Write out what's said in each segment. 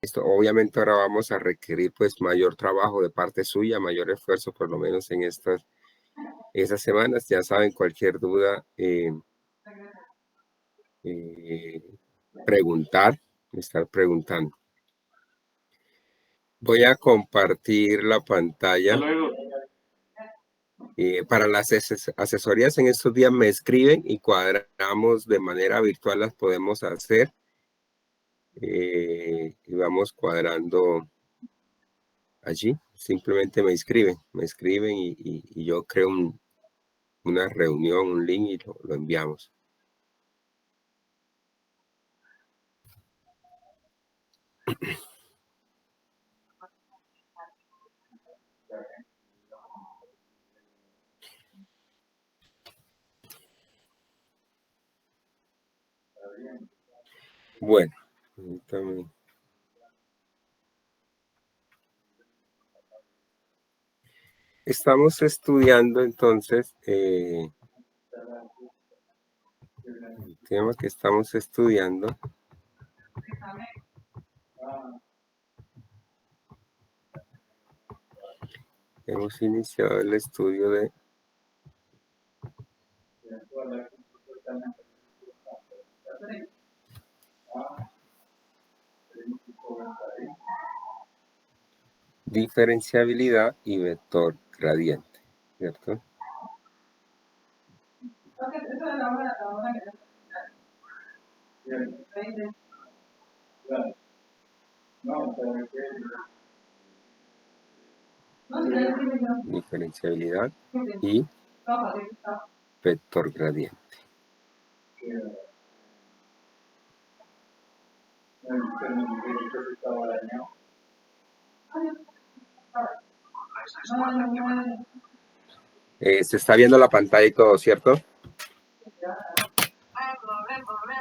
Esto obviamente ahora vamos a requerir pues mayor trabajo de parte suya, mayor esfuerzo por lo menos en esas semanas. Ya saben, cualquier duda, eh, preguntar, estar preguntando. Voy a compartir la pantalla. Para las asesorías en estos días me escriben y cuadramos de manera virtual, las podemos hacer. Y vamos cuadrando allí. Simplemente me escriben y yo creo una reunión, un link y lo enviamos. Bueno, permítame. Estamos estudiando entonces el tema que estamos estudiando. Hemos iniciado el estudio de diferenciabilidad y vector gradiente, ¿cierto? Diferenciabilidad y vector gradiente. Se está viendo la pantalla y todo, ¿cierto?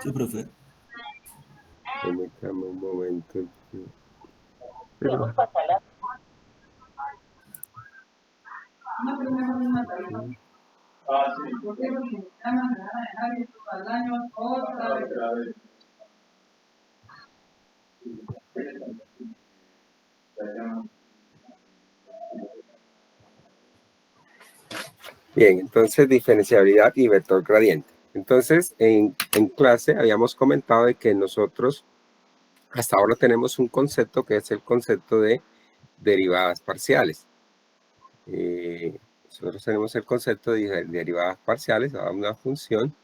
Sí, profe. Permítame un momento. Bien, entonces diferenciabilidad y vector gradiente. Entonces, en clase habíamos comentado de que nosotros hasta ahora tenemos un concepto que es el concepto de derivadas parciales. Nosotros tenemos el concepto de derivadas parciales a una función,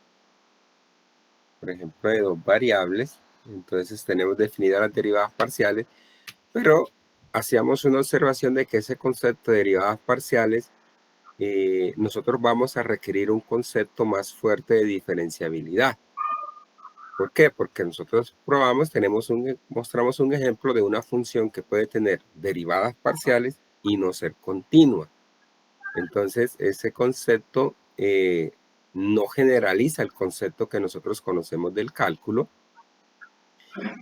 por ejemplo, de dos variables. Entonces tenemos definidas las derivadas parciales, pero hacíamos una observación de que ese concepto de derivadas parciales, nosotros vamos a requerir un concepto más fuerte de diferenciabilidad. ¿Por qué? Porque nosotros mostramos un ejemplo de una función que puede tener derivadas parciales y no ser continua. Entonces, ese concepto no generaliza el concepto que nosotros conocemos del cálculo,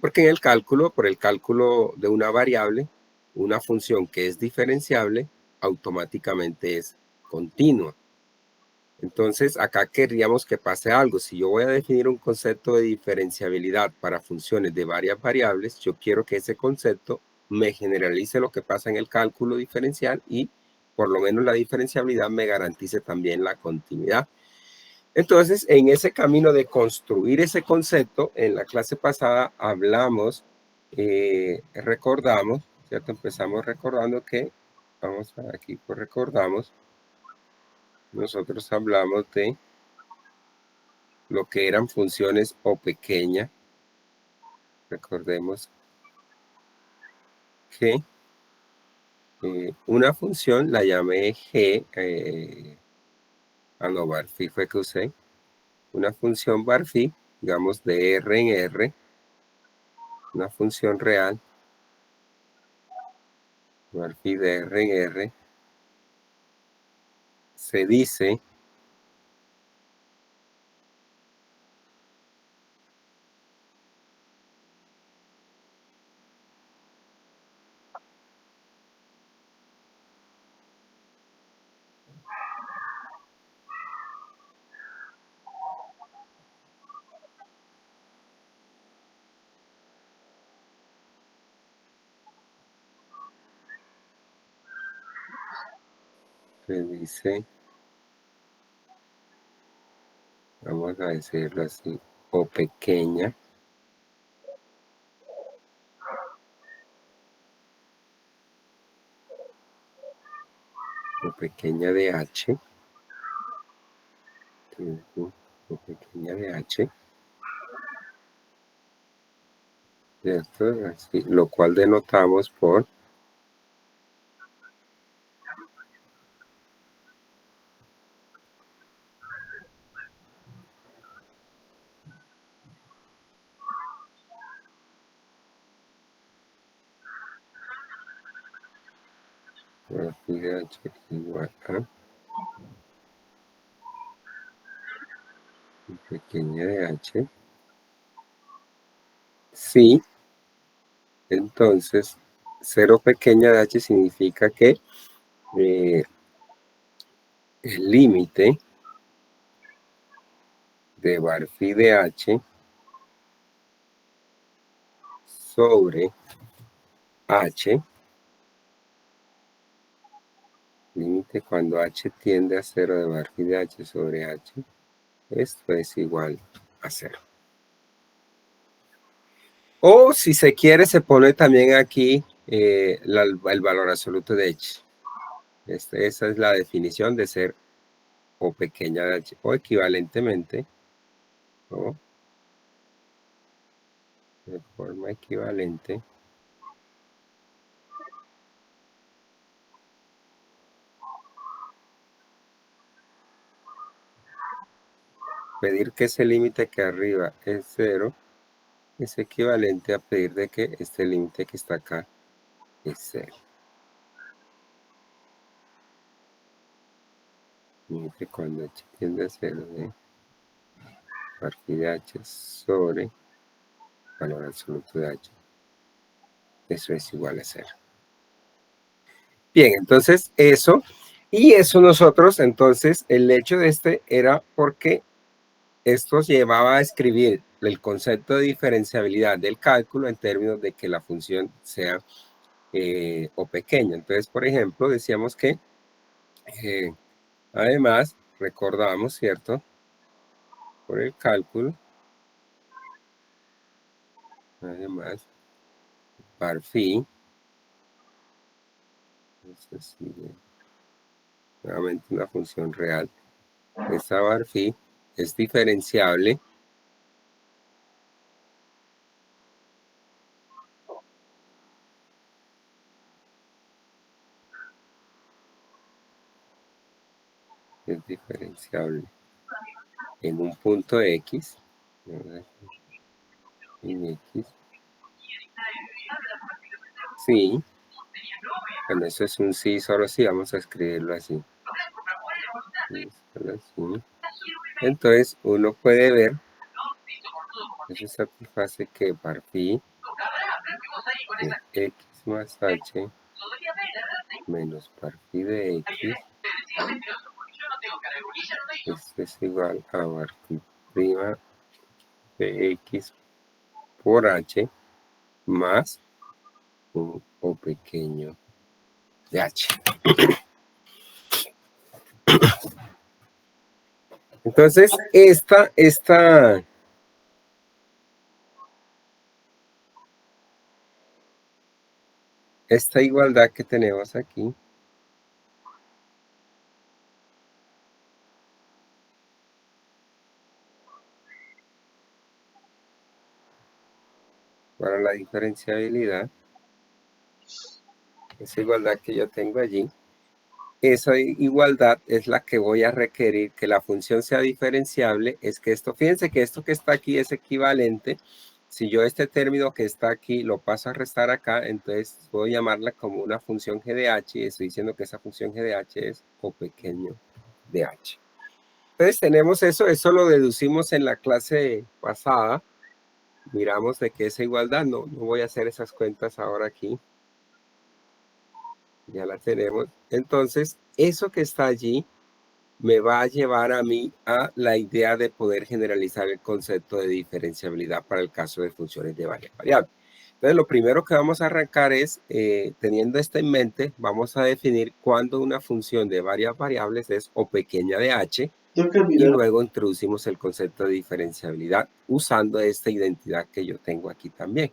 porque en el cálculo, por el cálculo de una variable, una función que es diferenciable automáticamente es continua. Entonces, acá querríamos que pase algo. Si yo voy a definir un concepto de diferenciabilidad para funciones de varias variables, yo quiero que ese concepto me generalice lo que pasa en el cálculo diferencial y por lo menos la diferenciabilidad me garantice también la continuidad. Entonces, en ese camino de construir ese concepto, en la clase pasada hablamos, recordamos, ¿cierto? Empezamos recordando que, vamos a aquí, pues recordamos, nosotros hablamos de lo que eran funciones O pequeña. Recordemos que una función la llamé G, no, barphi fue que usé, una función barphi, digamos de R en R, una función real, barphi de R en R, se dice se dice, vamos a decirlo así, o pequeña, o pequeña de h, o pequeña de h, ¿cierto? Así, lo cual denotamos por phi de h igual a pequeña de h. Sí, entonces 0 pequeña de h significa que el límite de bar phi de h sobre h, límite cuando h tiende a 0 de bar phi de h sobre h, esto es igual a 0. O si se quiere, se pone también aquí el valor absoluto de h. Esa es la definición de ser o pequeña de h, o equivalentemente, o de forma equivalente, pedir que ese límite que arriba es 0 es equivalente a pedir de que este límite que está acá es 0. Límite cuando h tiende a 0 de bar phi de h sobre valor absoluto de h. Eso es igual a 0. Bien, entonces eso, y eso nosotros, entonces, el hecho de este era porque esto llevaba a escribir el concepto de diferenciabilidad del cálculo en términos de que la función sea o pequeña. Entonces, por ejemplo, decíamos que además, recordamos, ¿cierto? Por el cálculo, además, bar phi, entonces sigue nuevamente una función real. Esta bar phi es diferenciable en un punto X, en X. Sí, bueno, eso es un sí, solo sí, vamos a escribirlo así. Sí, solo así. Entonces, uno puede ver, eso satisface que bar phi de X más H menos bar phi de X es igual a bar phi prima de X por H más un O pequeño de H. Entonces, esta igualdad que tenemos aquí para la diferenciabilidad, esa igualdad que yo tengo allí, esa igualdad es la que voy a requerir que la función sea diferenciable, es que esto, fíjense que esto que está aquí es equivalente. Si yo este término que está aquí lo paso a restar acá, entonces voy a llamarla como una función g de h y estoy diciendo que esa función g de h es o pequeño de h. Entonces tenemos eso lo deducimos en la clase pasada. Miramos de que esa igualdad, no voy a hacer esas cuentas ahora aquí. Ya la tenemos. Entonces, eso que está allí me va a llevar a mí a la idea de poder generalizar el concepto de diferenciabilidad para el caso de funciones de varias variables. Entonces, lo primero que vamos a arrancar es, teniendo esto en mente, vamos a definir cuándo una función de varias variables es o pequeña de h, y luego introducimos el concepto de diferenciabilidad usando esta identidad que yo tengo aquí también,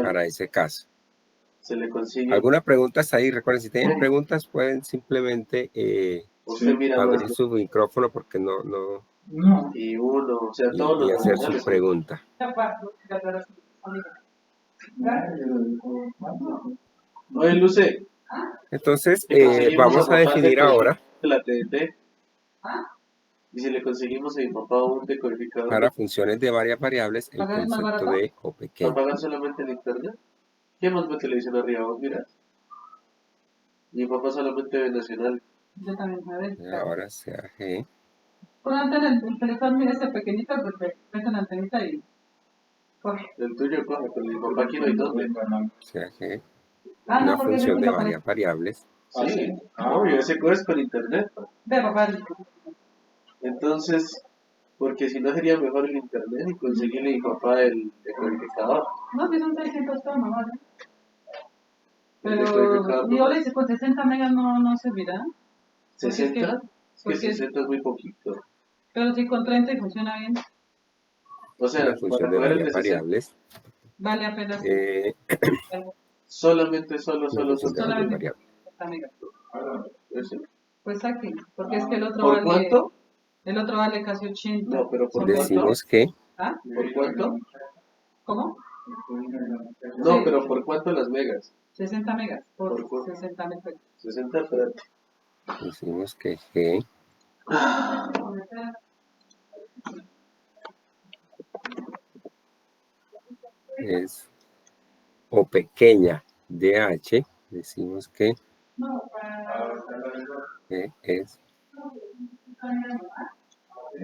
para ese caso. Se le consigue. ¿Alguna pregunta hasta ahí? Recuerden, si tienen preguntas, pueden simplemente abrir su micrófono porque no. Y uno, o sea, todos y los hacer su nacionales. pregunta. Oye, Luce, Entonces, le conseguimos vamos a papá el definir ahora, de la TDT. Y si le conseguimos a mi papá un decodificador para funciones de varias variables, el concepto de o pequeño. ¿apagar solamente el internet? ¿Quién más ve televisión arriba? ¿Vos mirás? Mi papá solamente ve Nacional. Yo también, a ver. Ahora sea G, Pon el televisor, mira ese pequeñito, porque mete una antenita y coge. El tuyo coge, pero mi papá aquí no hay dónde. sea G, Ah, una no, porque función de no varias variables. Sí, obvio, ese coge con internet. Ve, papá. Entonces, porque si no sería mejor el internet y conseguirle a mi papá el decodificador. No, si son 600 tomas, ¿vale? El Pero decodificador. yo le hice con 60 megas no servirá. Porque es que- ¿60? Es que porque- 60 es muy poquito. Pero si con 30 funciona bien, O sea, Una función para de coger el de varias 60, variables. vale apenas solamente, Una función de varias solamente variables. 60 megas. Ese. Pues aquí, porque es que el otro ¿Por vale... cuánto? El otro vale casi 80. No, pero ¿por Son cuánto? Decimos que ¿Ah? ¿Por cuánto? ¿Cómo? No, Sí. pero ¿por cuánto las megas? 60 megas por ¿Por cuánto? 60 megas. 60, espérate. decimos que G es o pequeña de h, decimos que G es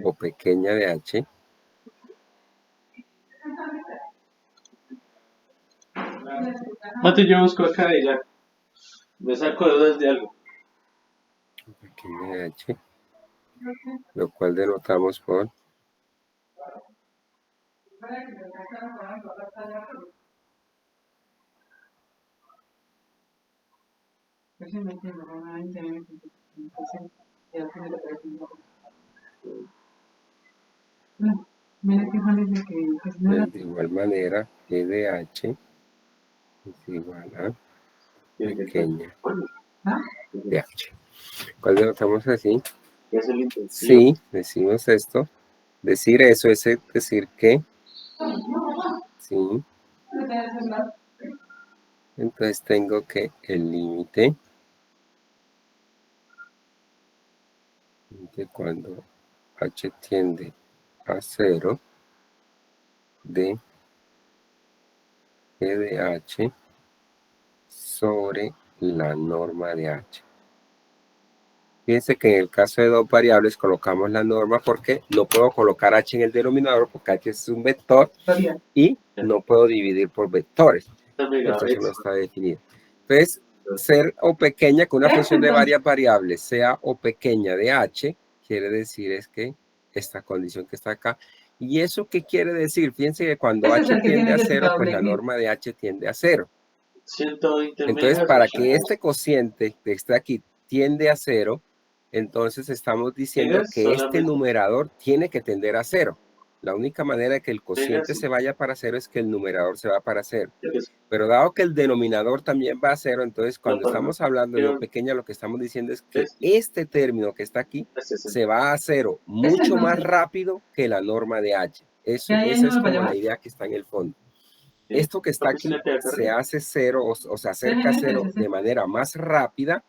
o pequeña de h, Mate, yo busco acá y ya. Me saco de dudas de algo. pequeña de h, lo cual denotamos por Pues sí, me entiendo, normalmente me entiendo. Entonces, ya tiene la operación. No, mira que Juan dice que si no era... de igual manera G de h es igual a pequeña ¿Ah? de h. ¿Cuál denotamos así? Es el intensivo. Sí, decimos esto. Decir eso es decir que sí. Entonces tengo que el límite de cuando h tiende a 0 de G de h sobre la norma de h. Fíjense que en el caso de dos variables colocamos la norma porque no puedo colocar h en el denominador porque h es un vector y no puedo dividir por vectores. Entonces eso no está definido. Entonces, ser o pequeña con una función de varias variables, sea o pequeña de h, quiere decir es que esta condición que está acá. ¿Y eso qué quiere decir? Fíjense que cuando h tiende a 0, pues la norma de h tiende a 0. 120 Entonces, megas. para que este cociente que está aquí tiende a 0, entonces estamos diciendo Megas que este solamente. numerador tiene que tender a 0. La única manera de que el cociente Megas. se vaya para 0 es que el numerador se va para 0. Es- Pero dado que el denominador también va a 0, entonces cuando para estamos hablando de Pero- o pequeña, lo que estamos diciendo es que es- este término que está aquí es 60. se va a 0 mucho más rápido que la norma de h. ¿Que ahí hay Esa es número para como la llamar? idea que está en el fondo. Sí. Esto que está aquí se hace 0 o se acerca a 0 de manera más rápida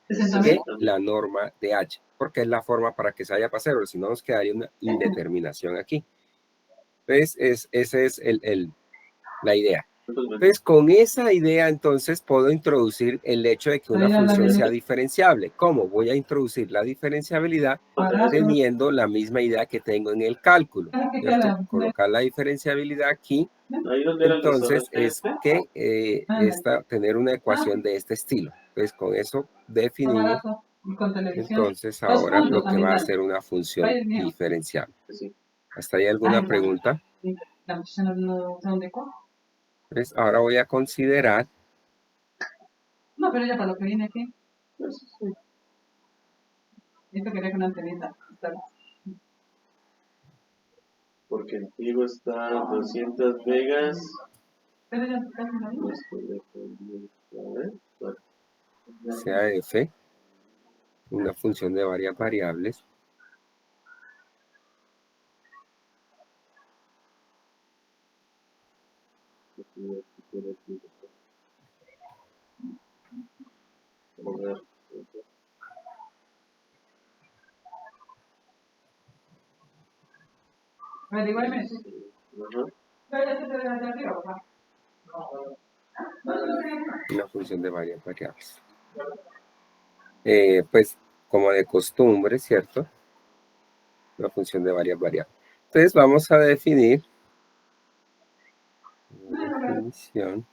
que la norma de h, porque es la forma para que se vaya para 0, si no nos quedaría una indeterminación aquí. Entonces, esa es la idea. Entonces, con esa idea, entonces, puedo introducir el hecho de que una función sea diferenciable. ¿Cómo? Voy a introducir la diferenciabilidad teniendo la misma idea que tengo en el cálculo, ¿cierto? Colocar la diferenciabilidad aquí. Entonces, es que tener una ecuación de este estilo. Entonces, con eso definimos, entonces, ahora lo que va a ser una función diferenciable. ¿Hasta ahí alguna pregunta? La muchacha no sabe dónde coge. Entonces, ahora voy a considerar, No, pero ya para lo que viene aquí, Pues, sí. esto quería que una antenita. Porque en Tigo está 200 megas. Pero ya casi no hay. No estoy de acuerdo. A ver, bueno, sea f, una función de varias variables, a ver. Averiguarme. Ajá. Pero ya se te ve de arriba, papá. una función de varias variables. Pues, como de costumbre, ¿cierto? Una función de varias variables. Entonces, vamos a definir la definición,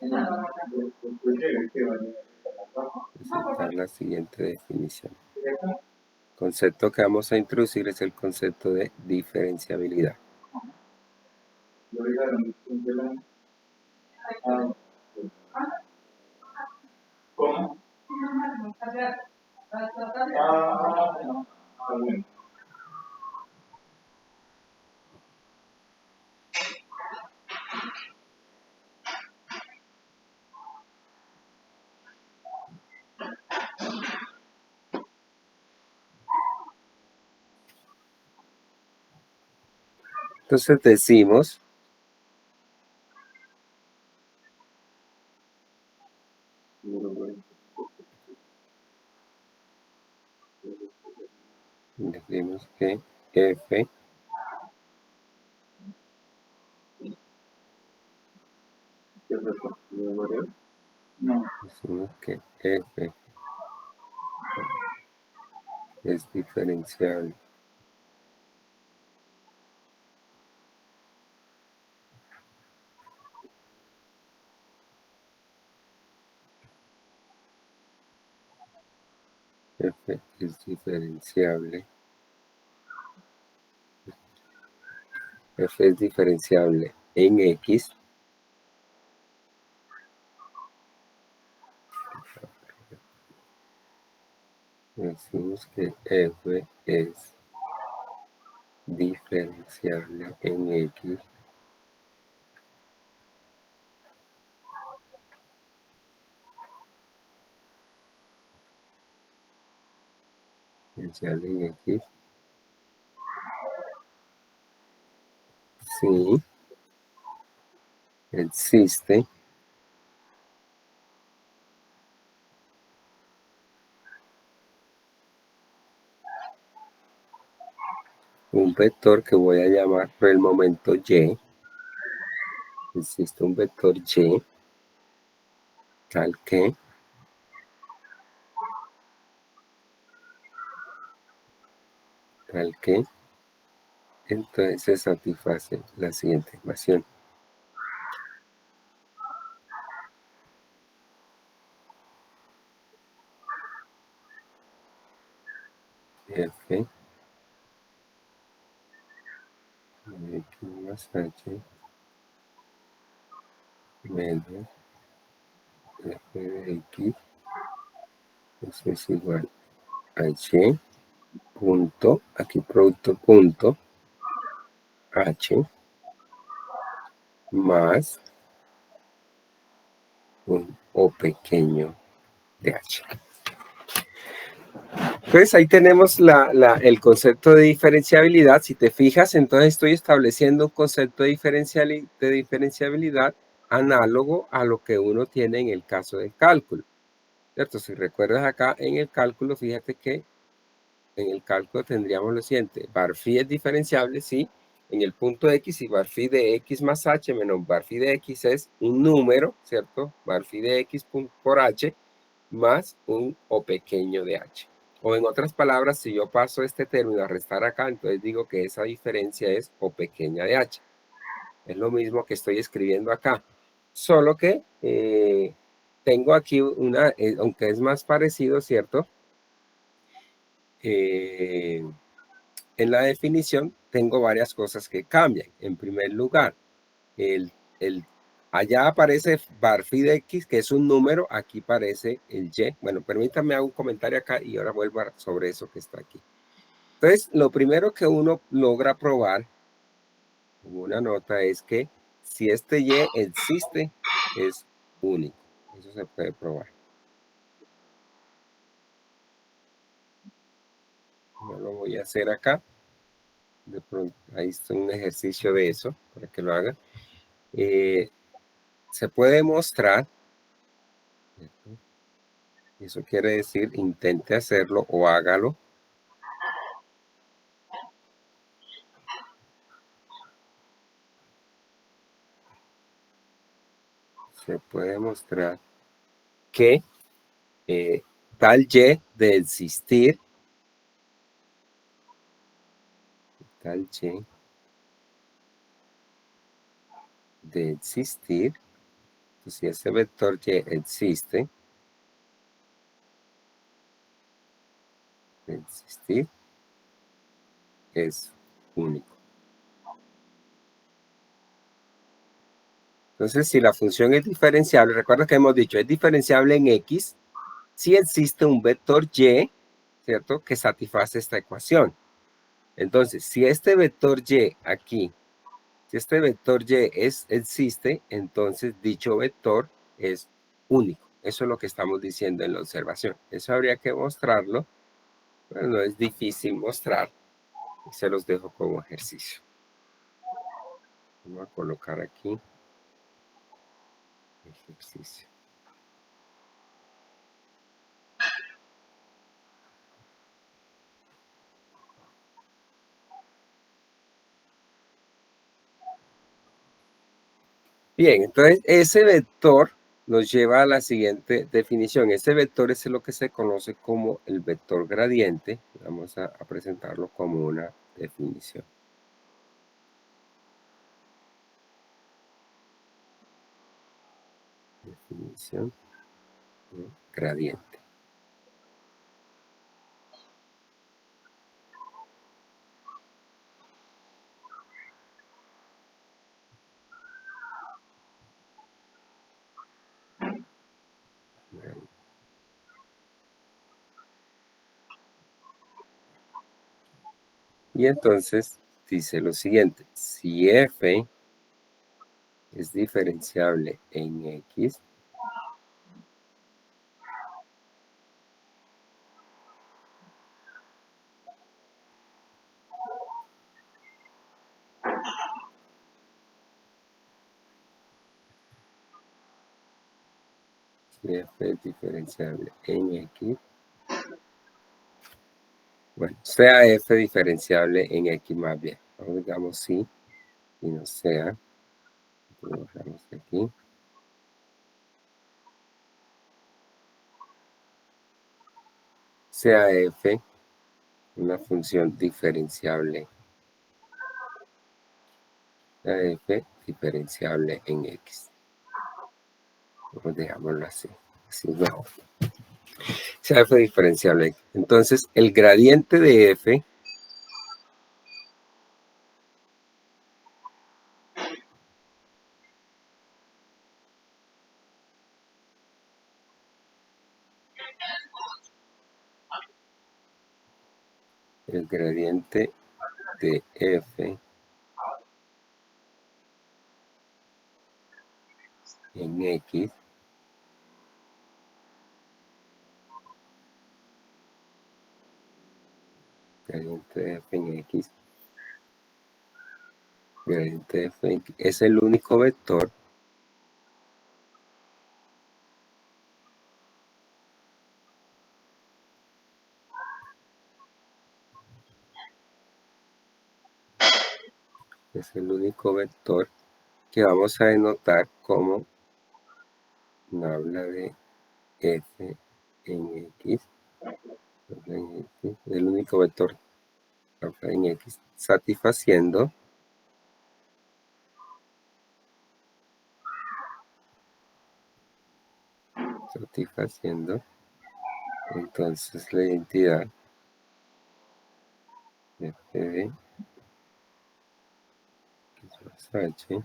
presentar la siguiente definición. El concepto que vamos a introducir es el concepto de diferenciabilidad. ¿Cómo? Entonces decimos, decimos que f, ¿Qué es esto? ¿Memoria? decimos que f es diferenciable f es diferenciable. F es diferenciable en X. Decimos que F es diferenciable en X. Diferenciable en X. Sí. Existe un vector que voy a llamar por el momento Y. Existe un vector Y tal que entonces se satisface la siguiente ecuación. F de X más H menos F de X, eso es igual a Y punto, aquí producto punto, H más un O pequeño de H. Entonces ahí tenemos el concepto de diferenciabilidad. Si te fijas, entonces estoy estableciendo un concepto de diferenciabilidad análogo a lo que uno tiene en el caso del cálculo, ¿cierto? Si recuerdas acá en el cálculo, fíjate que en el cálculo tendríamos lo siguiente: bar phi es diferenciable, sí, en el punto X, y bar phi de X más H menos bar phi de X es un número, ¿cierto? Bar phi de X por H más un O pequeño de H. O en otras palabras, si yo paso este término a restar acá, entonces digo que esa diferencia es O pequeña de H. Es lo mismo que estoy escribiendo acá. Solo que tengo aquí una, aunque es más parecido, ¿cierto? En la definición tengo varias cosas que cambian. En primer lugar, el allá aparece barfid X, que es un número, aquí aparece el Y. Bueno, permítanme hacer un comentario acá y ahora vuelvo sobre eso que está aquí. Entonces, lo primero que uno logra probar en una nota es que si este Y existe, es único. Eso se puede probar. Yo lo voy a hacer acá. De pronto, ahí está un ejercicio de eso, para que lo hagan. Se puede mostrar, eso quiere decir intente hacerlo o hágalo. Se puede mostrar que tal Y de existir, tal Y de existir, pues si ese vector Y existe, de existir, es único. Entonces, si la función es diferenciable, recuerda que hemos dicho, es diferenciable en X, si existe un vector Y, ¿cierto?, que satisface esta ecuación. Entonces, si este vector Y aquí, si este vector Y existe, entonces dicho vector es único. Eso es lo que estamos diciendo en la observación. Eso habría que mostrarlo, pero no es difícil mostrar. Y se los dejo como ejercicio. Vamos a colocar aquí ejercicio. Bien, entonces ese vector nos lleva a la siguiente definición. Ese vector es lo que se conoce como el vector gradiente. Vamos a presentarlo como una definición. Definición de gradiente. Y entonces dice lo siguiente, si f es diferenciable en x, si f es diferenciable en x, bueno, sea f diferenciable en x más bien, o digamos sí, y no sea, lo bajamos aquí. Sea f una función diferenciable, sea f diferenciable en x. Pues dejámoslo así, así es mejor. Sea f diferenciable. Entonces, el gradiente de f el gradiente de f en x gradiente de f en x, gradiente de f en x es el único vector que vamos a denotar como habla de f en x, el único vector en x satisfaciendo entonces la identidad de f de x más h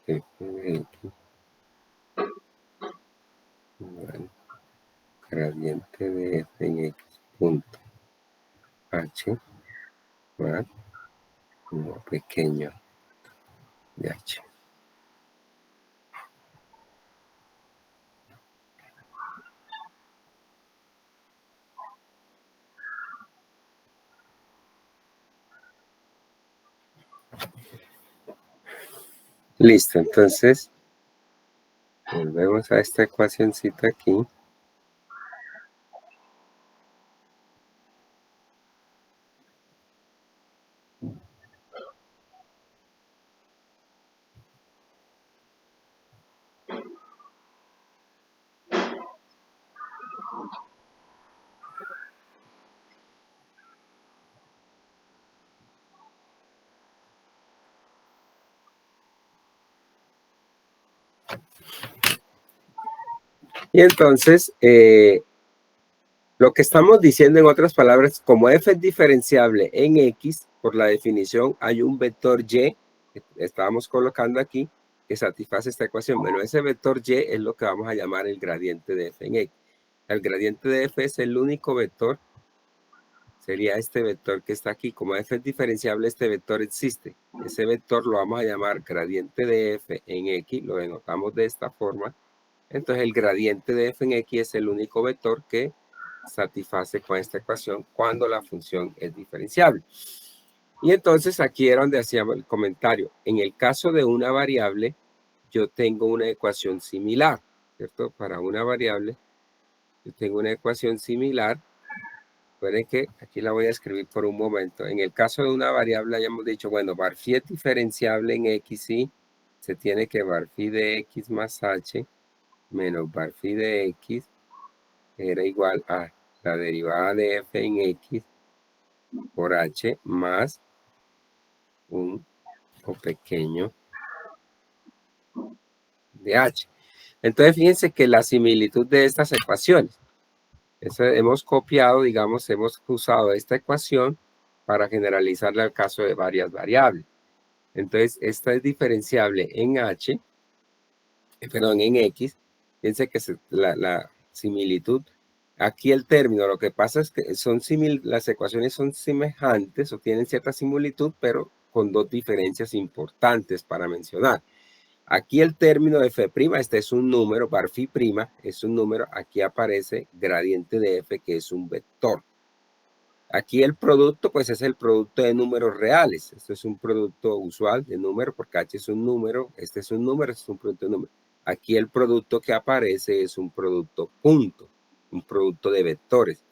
f de x igual gradiente de f en x punto h más 1 pequeño de h. Listo, entonces volvemos a esta ecuacióncita aquí. Y entonces, lo que estamos diciendo en otras palabras, como f es diferenciable en x, por la definición hay un vector y, que estábamos colocando aquí, que satisface esta ecuación. Bueno, ese vector y es lo que vamos a llamar el gradiente de f en x. El gradiente de f es el único vector, sería este vector que está aquí. Como f es diferenciable, este vector existe. Ese vector lo vamos a llamar gradiente de f en x, lo denotamos de esta forma. Entonces el gradiente de f en x es el único vector que satisface con esta ecuación cuando la función es diferenciable. Y entonces aquí era donde hacíamos el comentario. En el caso de una variable, yo tengo una ecuación similar, ¿cierto? Para una variable, yo tengo una ecuación similar. Recuerden que aquí la voy a escribir por un momento. En el caso de una variable, hayamos dicho, bueno, var phi es diferenciable en x y se tiene que var phi de x más h menos var phi de x era igual a la derivada de f en x por h más un o pequeño de h. Entonces fíjense que la similitud de estas ecuaciones, hemos copiado, digamos, hemos usado esta ecuación para generalizarla al caso de varias variables. Entonces esta es diferenciable en h, perdón, en x. Fíjense que la similitud, aquí el término, lo que pasa es que las ecuaciones son semejantes o tienen cierta similitud, pero con dos diferencias importantes para mencionar. Aquí el término de f', este es un número, var phi' es un número, aquí aparece gradiente de f, que es un vector. Aquí el producto, pues es el producto de números reales. Esto es un producto usual de número, porque h es un número, este es un número, este es un producto de número. Aquí el producto que aparece es un producto punto, un producto de vectores.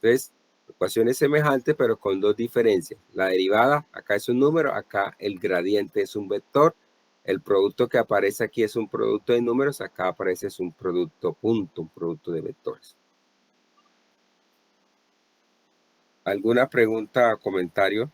Entonces, ecuaciones semejantes, pero con dos diferencias. La derivada, acá es un número, acá el gradiente es un vector. El producto que aparece aquí es un producto de números, acá aparece es un producto punto, un producto de vectores. ¿Alguna pregunta o comentario?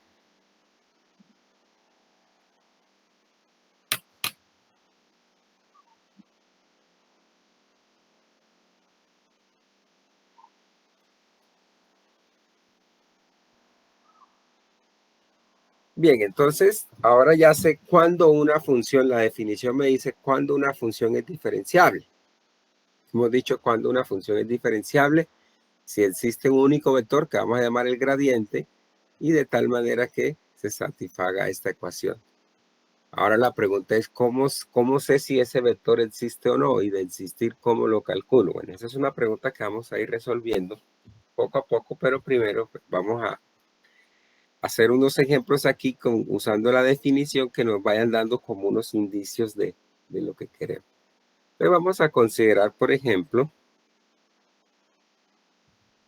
Bien, entonces ahora ya sé cuándo una función, la definición me dice cuándo una función es diferenciable. Hemos dicho cuándo una función es diferenciable si existe un único vector que vamos a llamar el gradiente y de tal manera que se satisfaga esta ecuación. Ahora la pregunta es ¿cómo sé si ese vector existe o no? Y de existir, ¿cómo lo calculo? Bueno, esa es una pregunta que vamos a ir resolviendo poco a poco, pero primero pues, vamos a hacer unos ejemplos aquí usando la definición que nos vayan dando como unos indicios de lo que queremos. Entonces vamos a considerar, por ejemplo,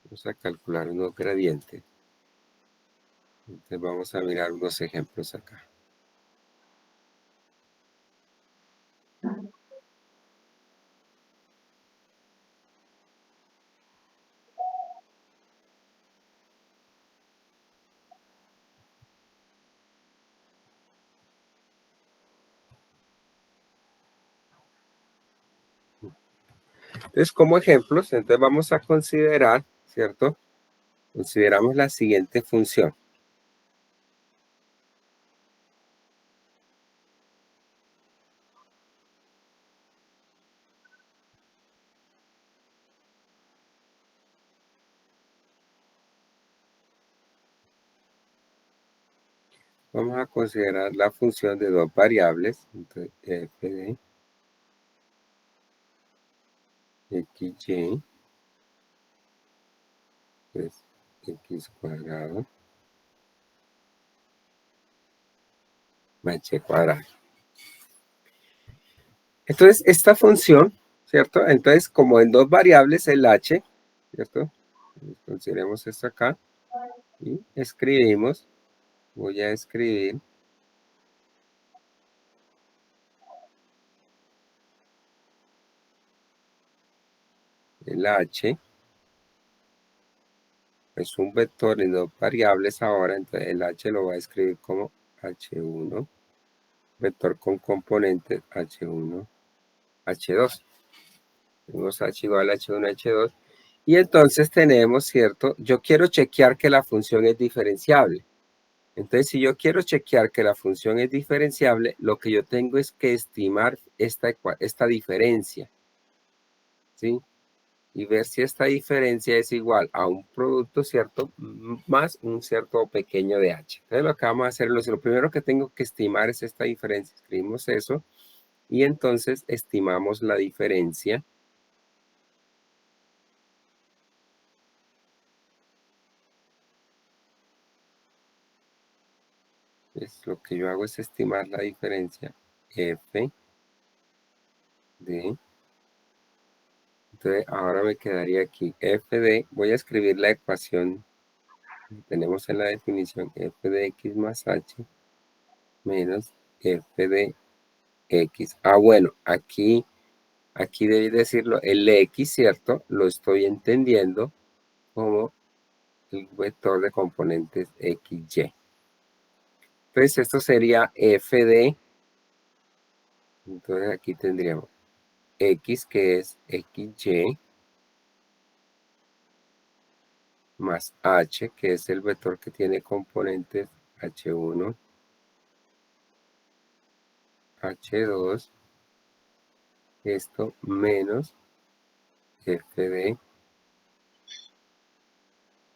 vamos a calcular unos gradientes. Entonces vamos a mirar unos ejemplos acá. Entonces, como ejemplos, entonces vamos a considerar, ¿cierto? Consideramos la siguiente función. vamos a considerar la función de dos variables. Entonces, f de xy es x cuadrado más y cuadrado. Entonces, esta función, ¿cierto? Entonces, como en dos variables el h, ¿cierto? Consideremos esto acá y escribimos, voy a escribir el h, es un vector en dos variables ahora, entonces el h lo voy a escribir como h1, vector con componentes h1, h2. Tenemos h igual a h1, h2. Y entonces tenemos, ¿cierto? Yo quiero chequear que la función es diferenciable. Entonces, si yo quiero chequear que la función es diferenciable, lo que yo tengo es que estimar esta diferencia, ¿sí? Y ver si esta diferencia es igual a un producto, ¿cierto? Más un cierto pequeño de h. Entonces, lo que vamos a hacer, lo primero que tengo que estimar es esta diferencia. Escribimos eso y entonces estimamos la diferencia. Lo que yo hago es estimar la diferencia f de, entonces ahora me quedaría aquí f de, voy a escribir la ecuación que tenemos en la definición, f de x más h menos f de x. Bueno, aquí debí decirlo, el x, ¿cierto? Lo estoy entendiendo como el vector de componentes xy. Entonces esto sería f de, entonces aquí tendríamos x, que es xy, más h, que es el vector que tiene componentes h1, h2, esto menos f de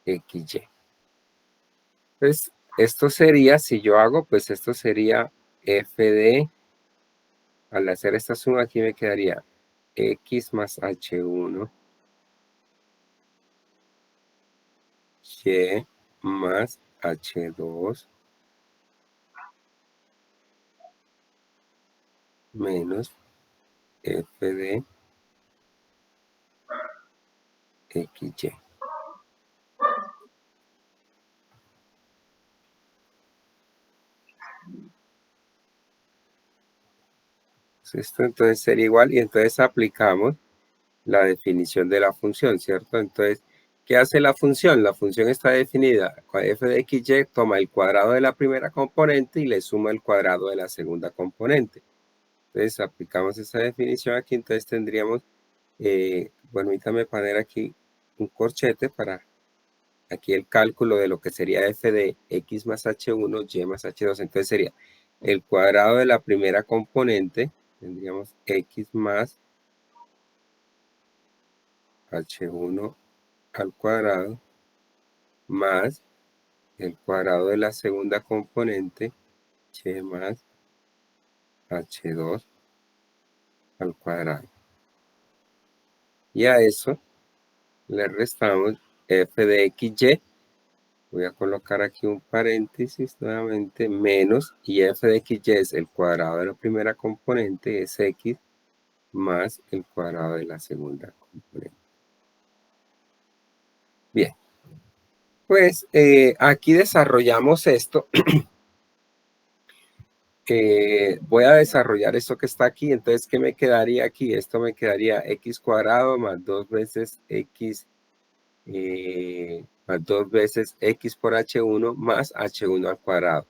xy. Entonces, esto sería, si yo hago, pues esto sería f de, al hacer esta suma aquí me quedaría x más h1, y más h2, menos f de xy. Esto entonces sería igual y entonces aplicamos la definición de la función, ¿cierto? Entonces, ¿qué hace la función? La función está definida con f de xy, toma el cuadrado de la primera componente y le suma el cuadrado de la segunda componente. Entonces, aplicamos esa definición aquí, entonces tendríamos, bueno, permítame poner aquí un corchete para aquí el cálculo de lo que sería f de x más h1, y más h2, entonces sería el cuadrado de la primera componente, tendríamos x más h1 al cuadrado más el cuadrado de la segunda componente, y más h2 al cuadrado. Y a eso le restamos f de xy. Voy a colocar aquí un paréntesis nuevamente, menos, y f de xy es el cuadrado de la primera componente, es x, más el cuadrado de la segunda componente. Bien, pues aquí desarrollamos esto. Voy a desarrollar esto que está aquí, entonces, ¿qué me quedaría aquí? Esto me quedaría x cuadrado más 2 veces x, más 2 veces x por h1 más h1 al cuadrado.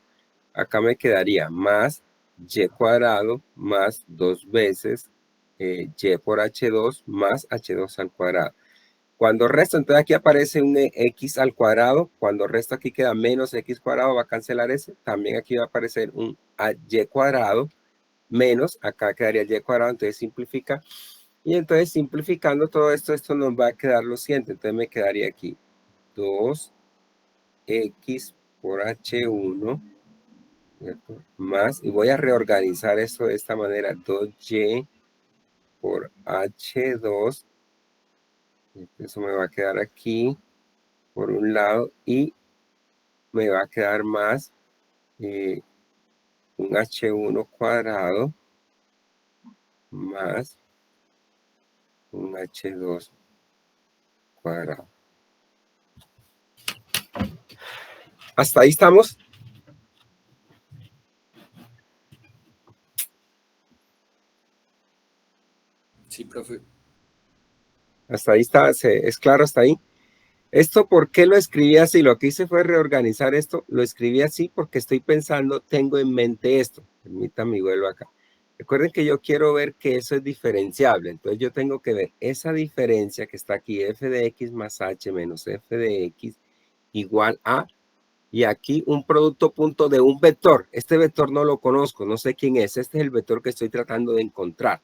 Acá me quedaría más y cuadrado más 2 veces y por h2 más h2 al cuadrado. Cuando resto, entonces aquí aparece un x al cuadrado. Cuando resto aquí queda menos x cuadrado, va a cancelar ese. También aquí va a aparecer un y cuadrado menos, acá quedaría y cuadrado, entonces simplifica. Y entonces simplificando todo esto, esto nos va a quedar lo siguiente. Entonces me quedaría aquí 2x por h1 ¿cierto? Más, y voy a reorganizar esto de esta manera, 2y por h2, eso me va a quedar aquí, por un lado, y me va a quedar más un h1 cuadrado, más un h2 cuadrado. ¿Hasta ahí estamos? Sí, profe. Hasta ahí está, ¿es claro hasta ahí? Esto, ¿por qué lo escribí así? Lo que hice fue reorganizar esto. Lo escribí así porque estoy pensando, tengo en mente esto. Permítame y vuelvo acá. Recuerden que yo quiero ver que eso es diferenciable. Entonces yo tengo que ver esa diferencia que está aquí, f de x más h menos f de x igual a, y aquí un producto punto de un vector. Este vector no lo conozco, no sé quién es. Este es el vector que estoy tratando de encontrar.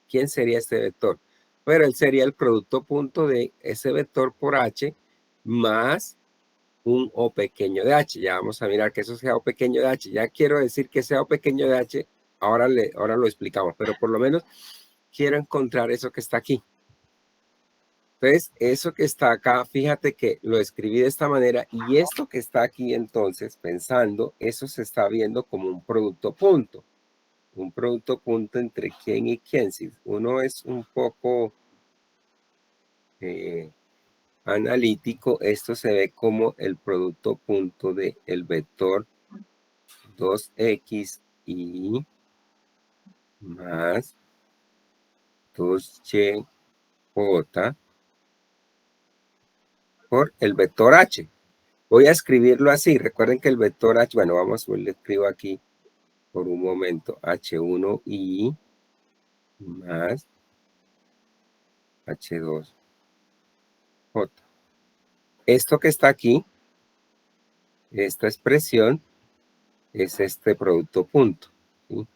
¿Quién sería este vector? Pero él sería el producto punto de ese vector por h más un O pequeño de H. Ya vamos a mirar que eso sea O pequeño de H. Ya quiero decir que sea O pequeño de H. Ahora lo explicamos, pero por lo menos quiero encontrar eso que está aquí. Entonces, eso que está acá, fíjate que lo escribí de esta manera y esto que está aquí entonces, pensando, eso se está viendo como un producto punto. Un producto punto entre quién y quién. Si uno es un poco analítico, esto se ve como el producto punto del vector 2xy más 2y por el vector h. Voy a escribirlo así. Recuerden que el vector h, bueno, le escribo aquí por un momento, h1y más h2j. Esto que está aquí, esta expresión, es este producto punto, ¿sí?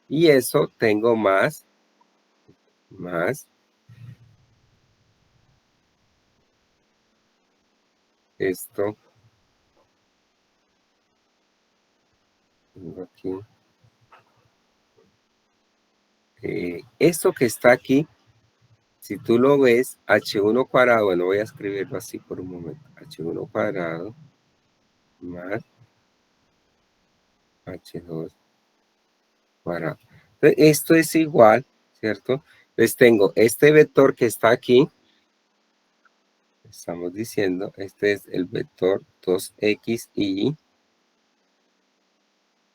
Y eso tengo más esto, tengo aquí, esto que está aquí, si tú lo ves, h1 cuadrado, bueno, voy a escribirlo así por un momento, h1 cuadrado más h2 cuadrado. Entonces, esto es igual, ¿cierto? Entonces tengo este vector que está aquí, estamos diciendo, este es el vector 2xy,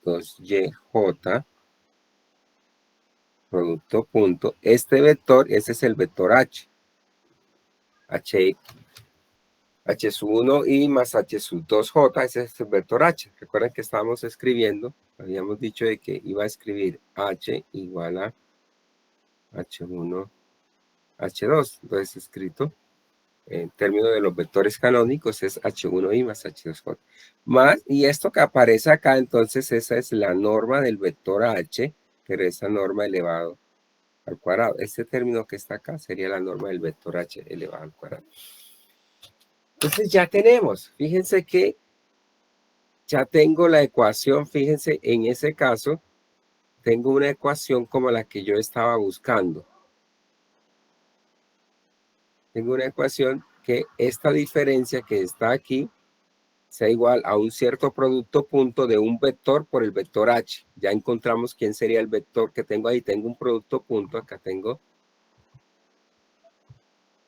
2yj, producto punto. Este vector, ese es el vector h. H sub 1 y más H sub 2J, ese es el vector H. Recuerden que estábamos escribiendo, habíamos dicho de que iba a escribir H igual a H1, H2. Entonces, escrito en términos de los vectores canónicos es H1i más H2J. Más, y esto que aparece acá, entonces esa es la norma del vector H, que es esa norma elevado al cuadrado. Este término que está acá sería la norma del vector H elevado al cuadrado. Entonces ya tenemos, fíjense que ya tengo la ecuación, fíjense, en ese caso, tengo una ecuación como la que yo estaba buscando. Tengo una ecuación que esta diferencia que está aquí sea igual a un cierto producto punto de un vector por el vector h. Ya encontramos quién sería el vector que tengo ahí. Tengo un producto punto, acá tengo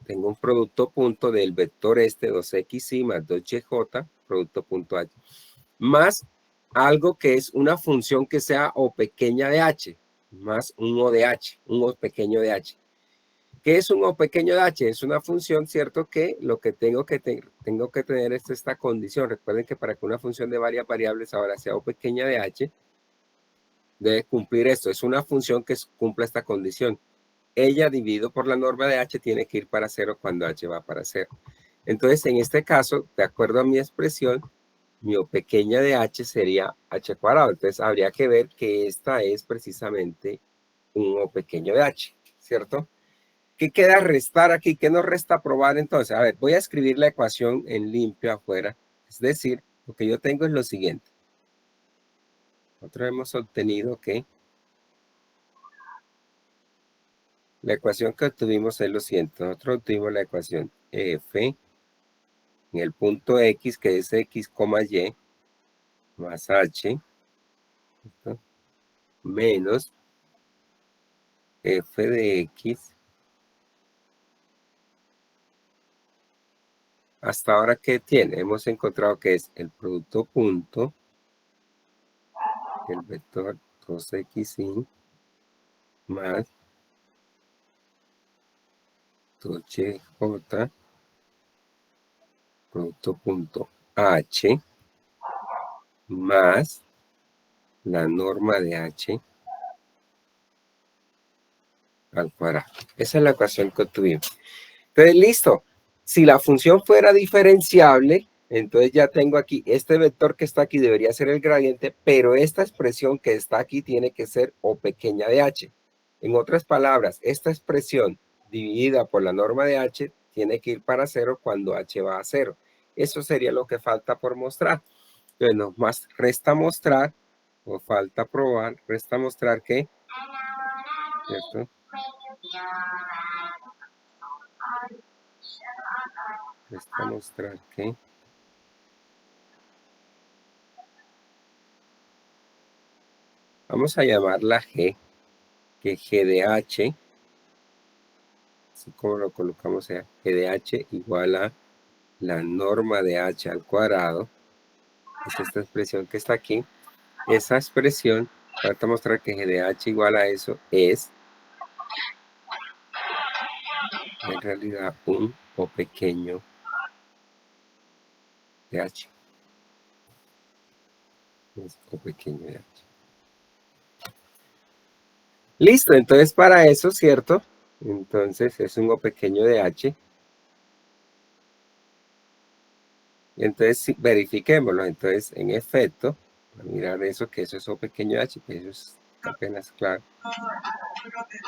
un producto punto del vector este 2xy más 2yj, producto punto h, más algo que es una función que sea O pequeña de h, más un O de h, un O pequeño de h. ¿Qué es un O pequeño de h? Es una función, ¿cierto? Que lo que tengo que tener es esta condición. Recuerden que para que una función de varias variables ahora sea O pequeña de h, debe cumplir esto. Es una función que cumpla esta condición. Ella dividido por la norma de h tiene que ir para 0 cuando h va para 0. Entonces, en este caso, de acuerdo a mi expresión, mi O pequeña de h sería h cuadrado. Entonces, habría que ver que esta es precisamente un O pequeño de h, ¿cierto? ¿Qué queda restar aquí? ¿Qué nos resta probar entonces? A ver, voy a escribir la ecuación en limpio afuera. Es decir, lo que yo tengo es lo siguiente. nosotros hemos obtenido que la ecuación que obtuvimos es lo siguiente. Nosotros obtuvimos la ecuación f en el punto x, que es x, y, más h, ¿listo? Menos f de x. Hasta ahora, ¿qué tiene? Hemos encontrado que es el producto punto del vector 2xy más 2y, producto punto h, más la norma de h al cuadrado. Esa es la ecuación que obtuvimos. Entonces, listo. Si la función fuera diferenciable, entonces ya tengo aquí, este vector que está aquí debería ser el gradiente, pero esta expresión que está aquí tiene que ser O pequeña de h. En otras palabras, esta expresión dividida por la norma de h tiene que ir para 0 cuando h va a 0. Eso sería lo que falta por mostrar. Entonces, nos más resta mostrar, o falta probar, resta mostrar que, ¿cierto? Resta mostrar que vamos a llamarla G, que G de H, así como lo colocamos allá, G de H igual a la norma de H al cuadrado, es esta expresión que está aquí. Esa expresión, falta mostrar que G de H igual a eso, es en realidad un O pequeño de H. Es O pequeño de H. Listo, entonces para eso, ¿cierto? Entonces es un O pequeño de H. Entonces sí, verifiquémoslo. Entonces, en efecto, a mirar eso, que eso es O pequeño de H, pues eso es apenas claro.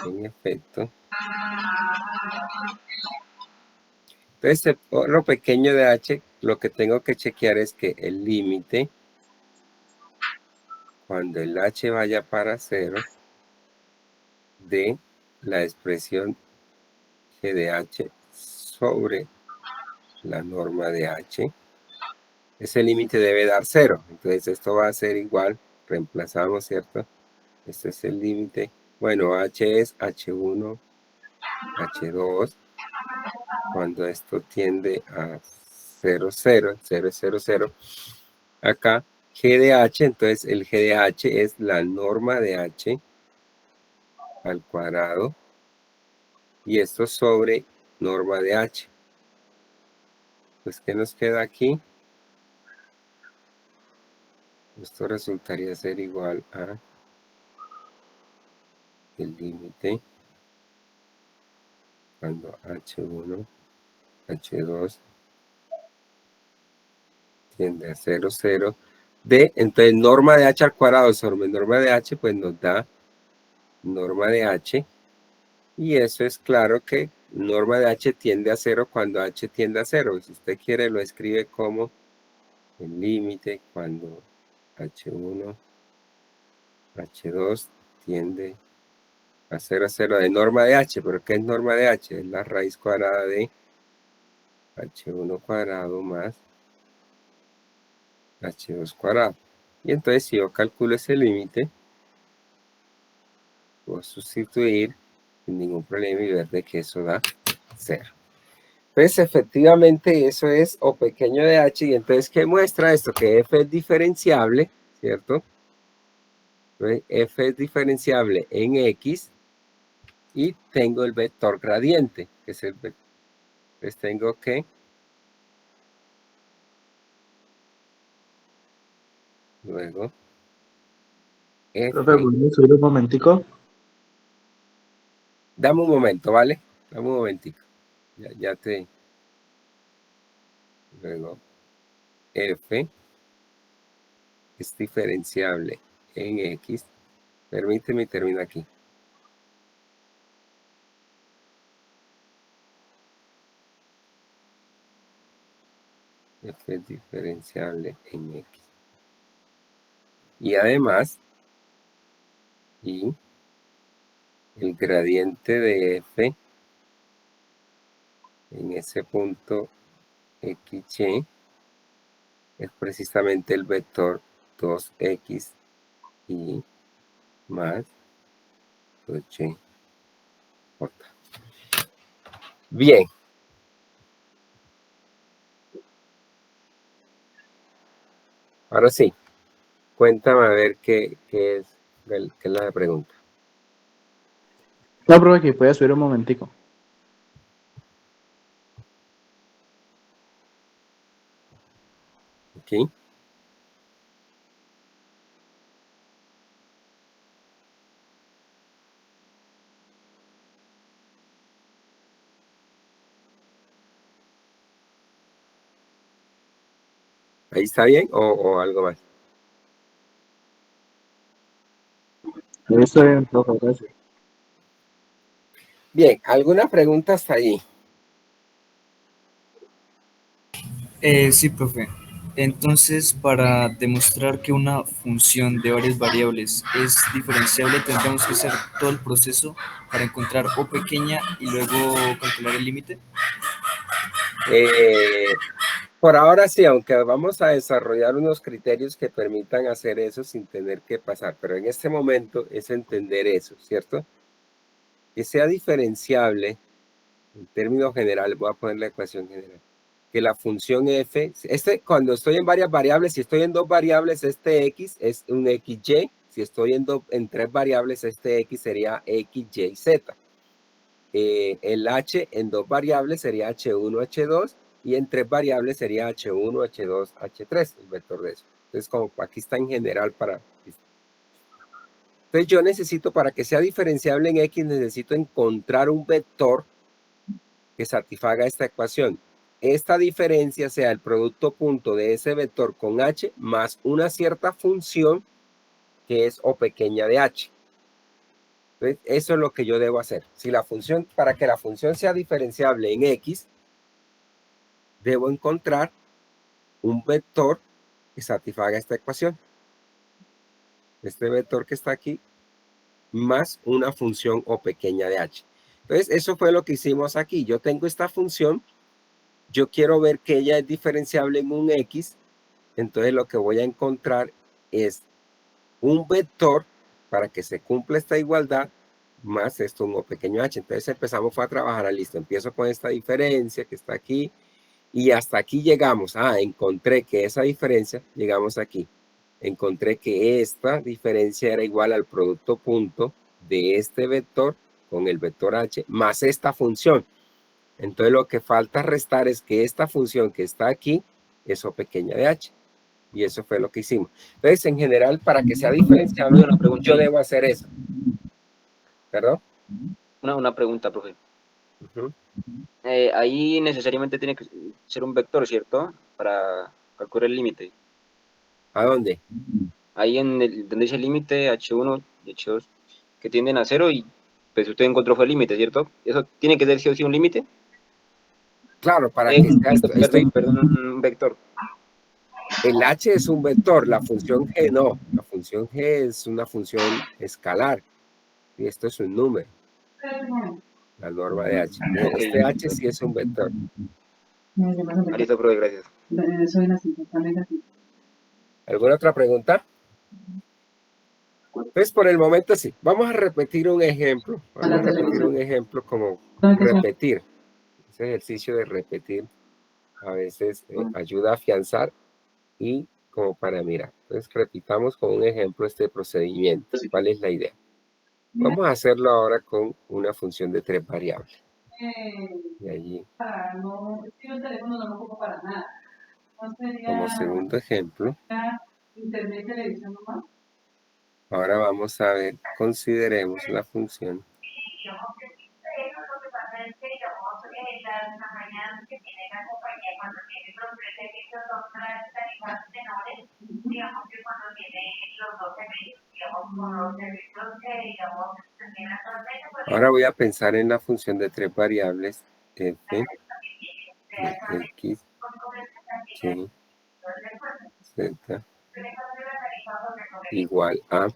En efecto. Entonces, lo pequeño de H, lo que tengo que chequear es que el límite, cuando el H vaya para 0, de la expresión G de H sobre la norma de H, ese límite debe dar 0. Entonces, esto va a ser igual, reemplazamos, ¿cierto? Este es el límite. Bueno, H es H1, H2, cuando esto tiende a 0, 0, 0 es 0, 0. Acá G de H, entonces el G de H es la norma de H al cuadrado y esto sobre norma de H. Pues, ¿qué nos queda aquí? Esto resultaría ser igual a el límite cuando H1, H2 tiende a 0, 0, de, entonces norma de H al cuadrado sobre norma de H, pues nos da norma de H, y eso es claro que norma de H tiende a 0 cuando H tiende a 0. Si usted quiere lo escribe como el límite cuando H1, H2 tiende a 0, 0 de norma de H. ¿Pero qué es norma de H? Es la raíz cuadrada de H1 cuadrado más H2 cuadrado. Y entonces si yo calculo ese límite, puedo sustituir sin ningún problema y ver de que eso da 0. Entonces efectivamente eso es O pequeño de H. Y entonces ¿qué muestra esto? Que F es diferenciable, ¿cierto? Entonces, F es diferenciable en X y tengo el vector gradiente, que es el vector. Entonces tengo que luego Profe, F. ¿puedo subir un momentico? Dame un momento, ¿vale? Dame un momentico. Ya te... Luego F es diferenciable en X. Permíteme terminar aquí. F es diferenciable en X. Y además, y el gradiente de f en ese punto xy es precisamente el vector 2x y más 2y j. Bien. Ahora sí, cuéntame a ver qué es la pregunta. No, profe, que puede subir un momentico. ¿Aquí? ¿Ahí está bien o algo más? Yo estoy bien, profe, gracias. Bien, ¿alguna pregunta hasta ahí? Sí, profe. Entonces, para demostrar que una función de varias variables es diferenciable, tendremos que hacer todo el proceso para encontrar O pequeña y luego calcular el límite. Por ahora sí, aunque vamos a desarrollar unos criterios que permitan hacer eso sin tener que pasar, pero en este momento es entender eso, ¿cierto? Que sea diferenciable, en términos generales, voy a poner la ecuación general, que la función f, cuando estoy en varias variables, si estoy en dos variables, este x es un xy, si estoy en tres variables, este x sería xyz. El h en dos variables sería h1, h2, y en tres variables sería h1, h2, h3, el vector de eso. Entonces, como aquí está en general para... Entonces, yo necesito, para que sea diferenciable en x, necesito encontrar un vector que satisfaga esta ecuación. Esta diferencia sea el producto punto de ese vector con h más una cierta función que es O pequeña de h. Entonces, eso es lo que yo debo hacer. Si la función, para que la función sea diferenciable en x, debo encontrar un vector que satisfaga esta ecuación. Este vector que está aquí, más una función O pequeña de h. Entonces, eso fue lo que hicimos aquí. Yo tengo esta función, yo quiero ver que ella es diferenciable en un x, entonces lo que voy a encontrar es un vector para que se cumpla esta igualdad, más esto, un O pequeño h. Entonces empezamos a trabajar, listo, empiezo con esta diferencia que está aquí, y hasta aquí llegamos. Encontré que esa diferencia, llegamos aquí. Encontré que esta diferencia era igual al producto punto de este vector con el vector h más esta función. Entonces lo que falta restar es que esta función que está aquí es O pequeña de h. Y eso fue lo que hicimos. Entonces, en general, para que sea diferenciable, Una pregunta yo ahí. debo hacer eso. ¿Perdón? Una pregunta, profe. Uh-huh. Ahí necesariamente tiene que ser un vector, ¿cierto? Para calcular el límite. ¿A dónde? Ahí donde dice el límite H1 y H2 que tienden a cero y pues usted encontró fue el límite, ¿cierto? ¿Eso tiene que ser sí o sí un límite? Claro, para que sea esto. Perdón, un vector. El h es un vector, la función g no. La función g es una función escalar. Y esto es un número. La norma de h. Ok, Este h sí es un vector. listo, profe, gracias. ¿Alguna otra pregunta? Pues por el momento sí. Vamos a repetir un ejemplo. Vamos a repetir un ejemplo como repetir. Ese ejercicio de repetir a veces ayuda a afianzar y como para mirar. Entonces repitamos con un ejemplo este procedimiento. ¿Cuál es la idea? Vamos a hacerlo ahora con una función de 3 variables. Y allí, No, es que yo el teléfono no lo ocupo para nada. No sería como segundo ejemplo, internet, televisión nomás. ahora vamos a ver, consideremos la función Lo que pasa es que, digamos, las campañas que tiene la compañía cuando tiene los tres servicios son tarifas menores, digamos que cuando tiene los dos servicios, digamos, con los servicios que, digamos, tienen actualmente, pues... Ahora voy a pensar en la función de 3 variables, f de x, y, z, igual a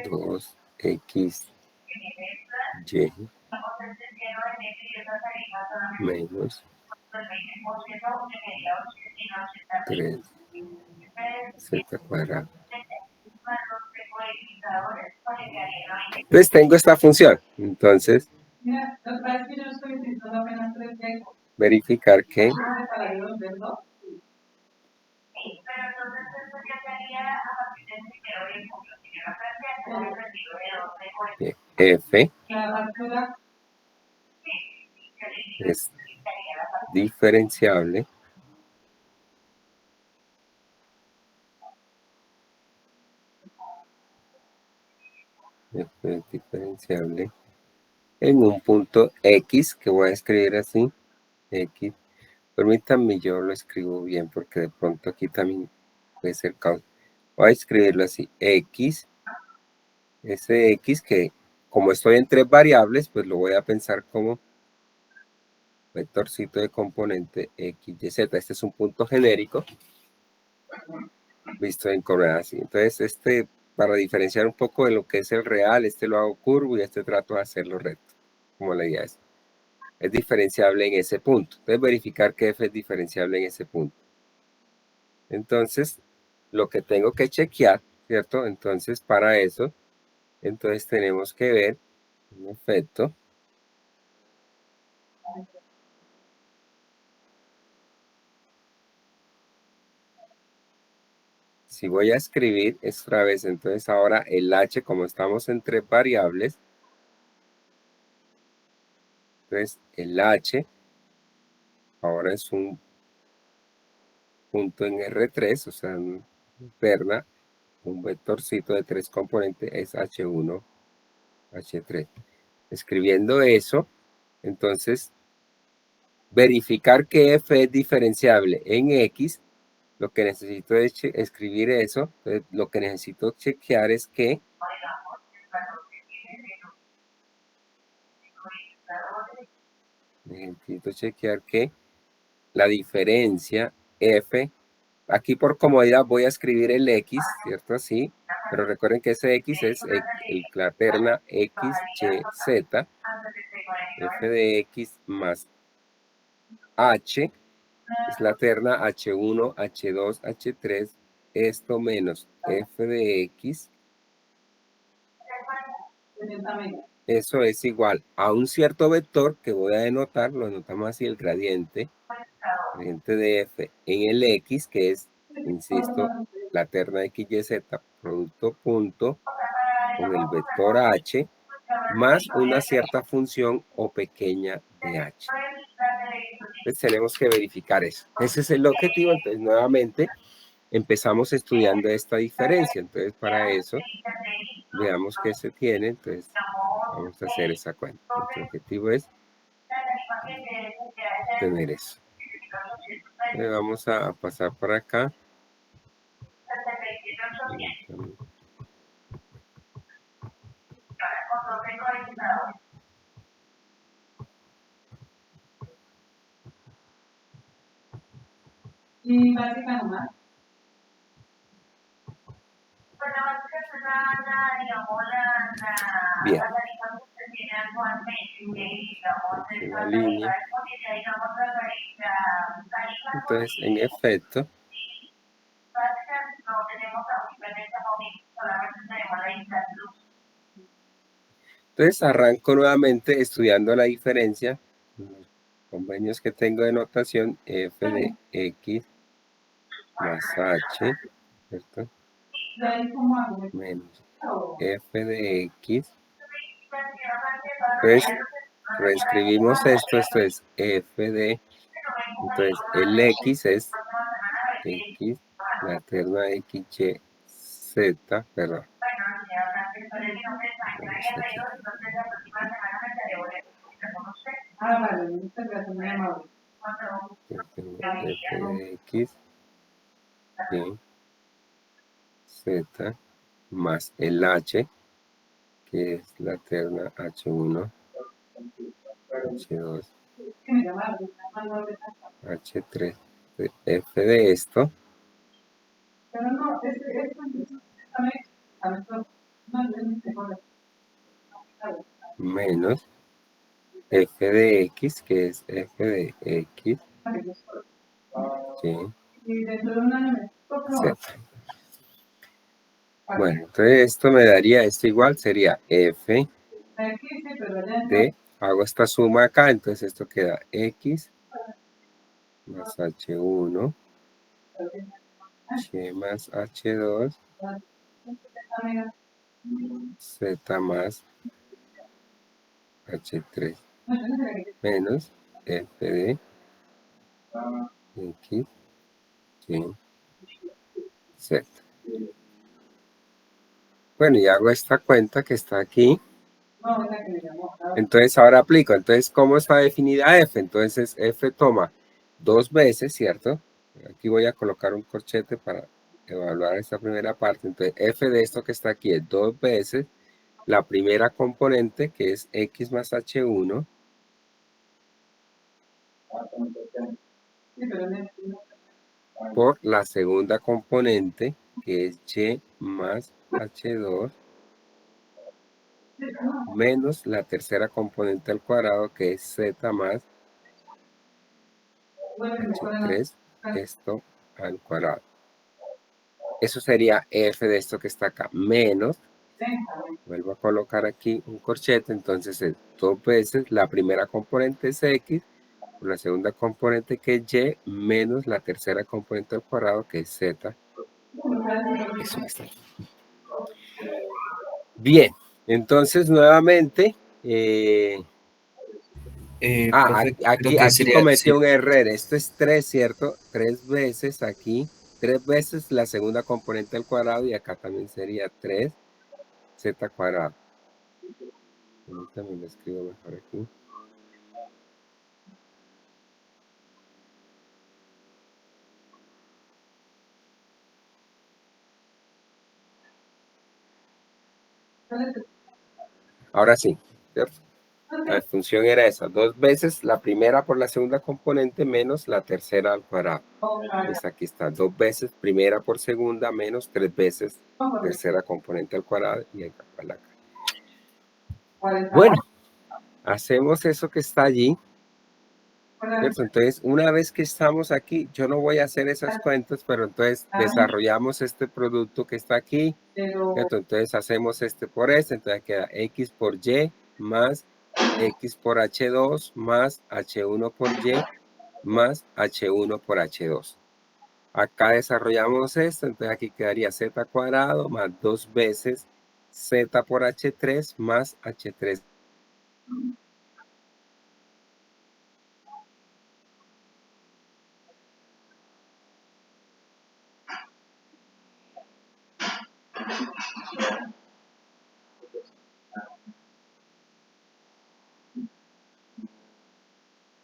dos x y menos 3 z cuadrado. Entonces tengo esta función. Entonces, Mira, la verdad es que yo estoy utilizando apenas 3 de verificar que para volver 2. f La factura es diferenciable en un punto X, que voy a escribir así, X. Permítanme, yo lo escribo bien porque de pronto aquí también puede ser caos. Voy a escribirlo así, X, ese X que como estoy en 3 variables, pues lo voy a pensar como vectorcito de componente X, Y, Z. Este es un punto genérico visto en coordenadas así. Entonces, para diferenciar un poco de lo que es el real, lo hago curvo y trato de hacerlo recto, como la idea es diferenciable en ese punto. Entonces, verificar que f es diferenciable en ese punto. Entonces, lo que tengo que chequear, ¿cierto? Entonces, para eso, entonces tenemos que ver, en efecto, si voy a escribir otra vez, entonces ahora el h, como estamos en 3 variables, entonces el h ahora es un punto en R3, o sea, perna, un vectorcito de 3 componentes es H1, H3. Escribiendo eso, entonces, verificar que f es diferenciable en X, lo que necesito es escribir eso. Entonces, lo que necesito chequear es que la diferencia f, aquí por comodidad voy a escribir el x, ¿cierto? Así, pero recuerden que ese x es la terna x, y, z, f de x más h, es la terna h1, h2, h3, esto menos f de x, eso es igual a un cierto vector que voy a denotar, lo denotamos así, el gradiente de f en el x, que es, insisto, la terna x, y, z, producto punto con el vector h, más una cierta función o pequeña de h. Entonces tenemos que verificar eso. Ese es el objetivo. Entonces nuevamente empezamos estudiando esta diferencia. Entonces para eso veamos qué se tiene. Entonces vamos a hacer esa cuenta. Nuestro objetivo es tener eso. Entonces vamos a pasar por acá. y básica nomás. Bien. La línea. Entonces, en efecto, entonces arranco nuevamente estudiando la diferencia, los convenios que tengo de notación, f de x más h, ¿cierto? De ahí como hago. Menos f de x. Entonces, reescribimos esto es f de, entonces el x es x, la terna x, y, z, perdón. Ah, vale, muchas gracias, muy amable. F de x, y, z, más el h, que es la terna h1, h2, Que me llamaron, me llamaron de h3. f de esto Pero no, esto también, a nuestro, no es mejor. menos f de x, que es f de x, sí, Y dentro de un año me toca. z. Bueno, entonces esto me daría, esto igual sería f Aquí sí, pero allá de, hago esta suma acá, entonces esto queda x más h1, y más h2, z más h3, menos f de x, sí, z. Bueno, y hago esta cuenta que está aquí. no, es la que me llamó. Entonces ahora aplico. Entonces, ¿cómo está definida f? Entonces f toma dos veces, ¿cierto? Aquí voy a colocar un corchete para evaluar esta primera parte. Entonces f de esto que está aquí es dos veces la primera componente, que es x más h1, Sí, pero por la segunda componente, que es y más h2, menos la tercera componente al cuadrado, que es z más h3, esto al cuadrado. Eso sería f de esto que está acá, menos, vuelvo a colocar aquí un corchete, entonces es dos veces, la primera componente es x, por la segunda componente que es y, menos la tercera componente al cuadrado que es z. Eso está. Bien, entonces nuevamente, Profe, creo que aquí sería, cometí sí, un error, esto es 3, ¿cierto? 3 veces aquí, 3 veces la segunda componente al cuadrado y acá también sería 3z cuadrado. También lo escribo mejor aquí. Ahora sí, ¿cierto? La función era esa, dos veces la primera por la segunda componente menos la tercera al cuadrado. Pues aquí está, dos veces primera por segunda menos tres veces tercera componente al cuadrado y acá para acá. Bueno, hacemos eso que está allí, ¿cierto? Entonces, una vez que estamos aquí, yo no voy a hacer esas cuentas, pero entonces desarrollamos este producto que está aquí, ¿cierto? Entonces hacemos este por este, entonces queda x por y más x por h2 más h1 por y más h1 por h2. Acá desarrollamos esto, entonces aquí quedaría z cuadrado más dos veces z por h3 más h3.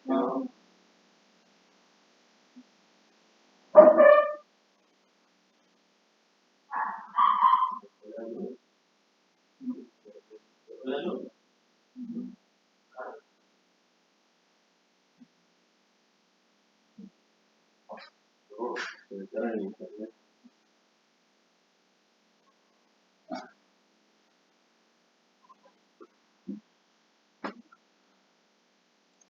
No, se metan en internet.